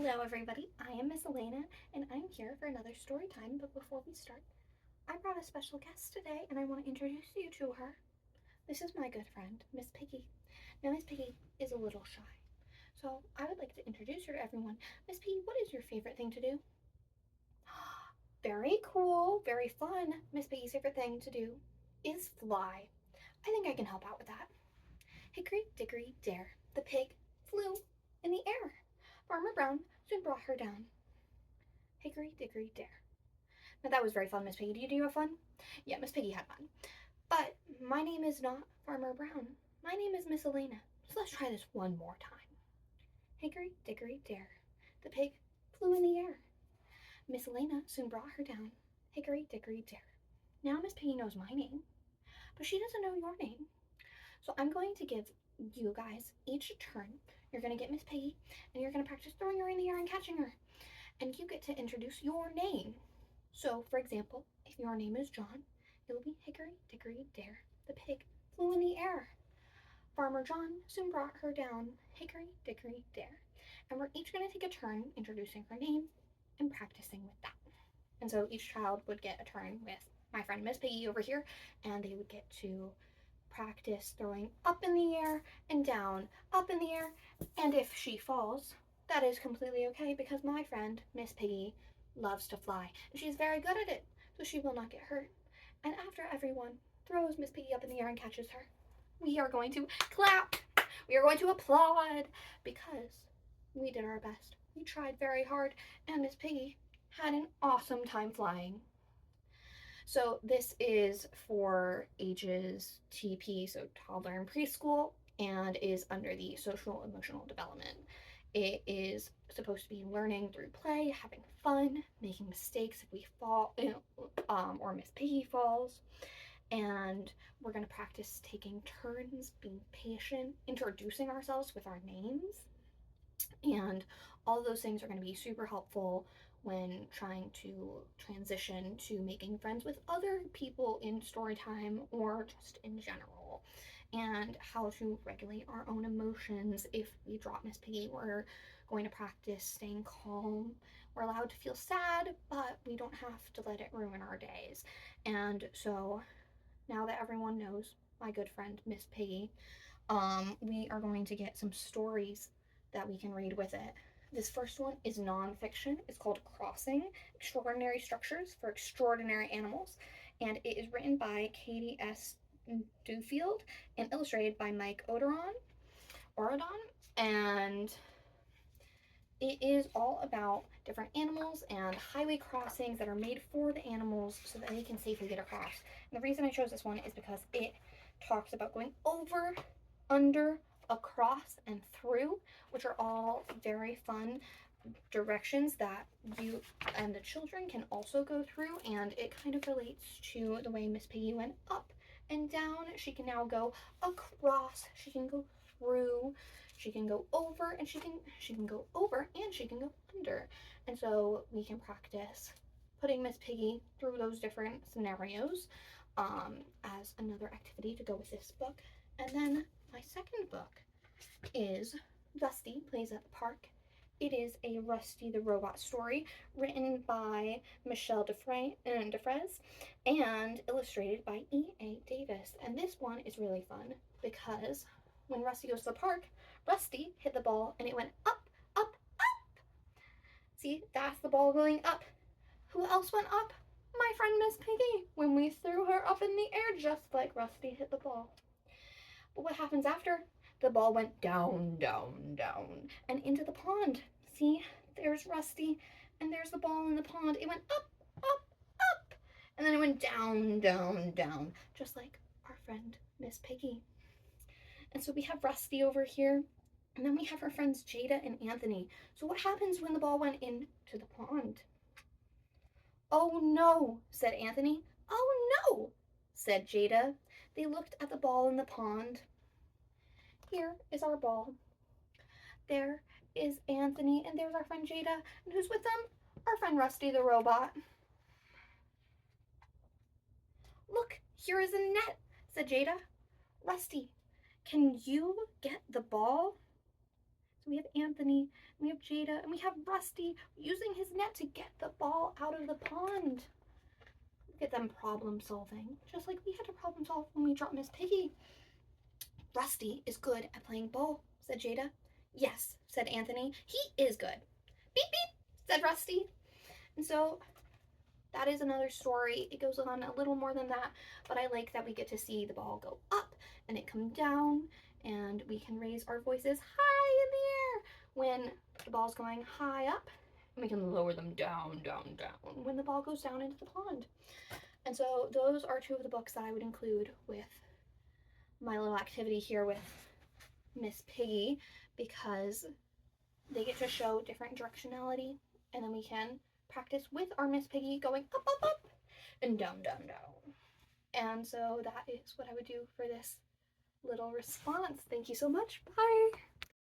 Hello everybody, I am Miss Alayna and I'm here for another story time, but before we start, I brought a special guest today and I want to introduce you to her. This is my good friend, Miss Piggy. Now Miss Piggy is a little shy, so I would like to introduce her to everyone. Miss Piggy, what is your favorite thing to do? Very cool, very fun. Miss Piggy's favorite thing to do is fly. I think I can help out with that. Hickory Dickory Dare, the pig flew in the air. Farmer Brown soon brought her down. Hickory Dickory Dare. Now that was very fun, Miss Piggy. Do you have fun? Yeah, Miss Piggy had fun. But my name is not Farmer Brown. My name is Miss Alayna. So let's try this one more time. Hickory Dickory Dare. The pig flew in the air. Miss Alayna soon brought her down. Hickory Dickory Dare. Now Miss Piggy knows my name, but she doesn't know your name. So I'm going to give you guys each a turn. You're going to get Miss Piggy, and you're going to practice throwing her in the air and catching her. And you get to introduce your name. So, for example, if your name is John, it will be Hickory Dickory Dare. The pig flew in the air. Farmer John soon brought her down. Hickory Dickory Dare. And we're each going to take a turn introducing her name and practicing with that. And so each child would get a turn with my friend Miss Piggy over here, and they would get to practice throwing up in the air and down, up in the air, and if she falls, that is completely okay because my friend Miss Piggy loves to fly and she's very good at it, so she will not get hurt. And after everyone throws Miss Piggy up in the air and catches her, we are going to clap, we are going to applaud because we did our best. We tried very hard and Miss Piggy had an awesome time flying. So this is for ages TP, so toddler and preschool, and is under the social emotional development. It is supposed to be learning through play, having fun, making mistakes if we fall, or Miss Piggy falls. And we're going to practice taking turns, being patient, introducing ourselves with our names. And all those things are going to be super helpful when trying to transition to making friends with other people in story time or just in general, and how to regulate our own emotions. If we drop Miss Piggy, we're going to practice staying calm. We're allowed to feel sad, but we don't have to let it ruin our days. And so now that everyone knows my good friend Miss Piggy, we are going to get some stories that we can read with it. This first one is nonfiction. It's called Crossing: Extraordinary Structures for Extraordinary Animals, and it is written by Katy S. Duffield and illustrated by Mike Orodán. And it is all about different animals and highway crossings that are made for the animals so that they can safely get across. And the reason I chose this one is because it talks about going over, under, across, and through, which are all very fun directions that you and the children can also go through. And it kind of relates to the way Miss Piggy went up and down. She can now go across, she can go through, she can go over, and she can go over and she can go under. And so we can practice putting Miss Piggy through those different scenarios as another activity to go with this book. And then my second book is Rusty Plays at the Park. It is a Rusty the Robot story written by Michèle Dufresne and illustrated by E.A. Davis. And this one is really fun because when Rusty goes to the park, Rusty hit the ball and it went up, up, up. See, that's the ball going up. Who else went up? My friend Miss Piggy, when we threw her up in the air just like Rusty hit the ball. But what happens after? The ball went down, down, down, and into the pond. See, there's Rusty, and there's the ball in the pond. It went up, up, up, and then it went down, down, down, just like our friend Miss Piggy. And so we have Rusty over here, and then we have our friends Jada and Anthony. So what happens when the ball went into the pond? Oh no, said Anthony. Oh no, said Jada. They looked at the ball in the pond. Here is our ball. There is Anthony, and there's our friend Jada. And who's with them? Our friend Rusty the robot. Look, here is a net, said Jada. Rusty, can you get the ball? So we have Anthony, we have Jada, and we have Rusty using his net to get the ball out of the pond. Look at them problem solving, just like we had to problem solve when we dropped Miss Piggy. Rusty is good at playing ball, said Jada. Yes, said Anthony, he is good. Beep beep, said Rusty. And so that is another story. It goes on a little more than that, but I like that we get to see the ball go up and it come down, and we can raise our voices high in the air when the ball's going high up, and we can lower them down, down, down when the ball goes down into the pond. And so those are two of the books that I would include with my little activity here with Miss Piggy, because they get to show different directionality, and then we can practice with our Miss Piggy going up, up, up, and down, down, down. And so that is what I would do for this little response. Thank you so much. Bye.